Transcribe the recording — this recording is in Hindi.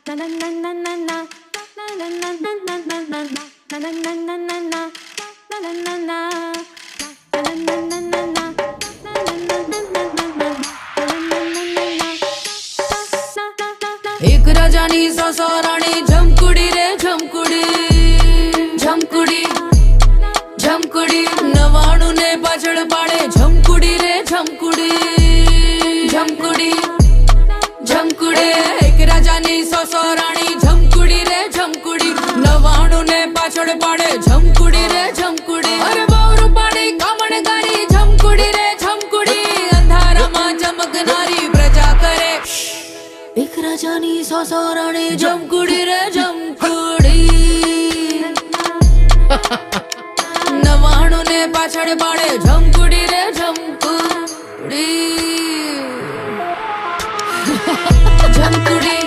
एक राजानी सौ राणी झमकुड़ी रे झमकुड़ी झमकुड़ी झमकुड़ी नवाणु ने पाछड़ पाड़े झमकुड़ी रे झमकुड़ी झमकुड़ी झमकुड़े एक राजानी सौ राणी झमकुड़ी रे झमकुड़ी नवाणु ने पाछड़ पाड़े झमकुड़ी रे झमकुड़ी अरे बावरू पाड़ी कामणगारी झमकुड़ी रे झमकुड़ी अंधारा मां चमकनारी प्रजा करे एक राजानी सौ राणी झमकुड़ी रे झमकुड़ी नवाणु ने पाछड़ पाड़े झमकुड़ी रे झमकुड़ी झमकुड़ी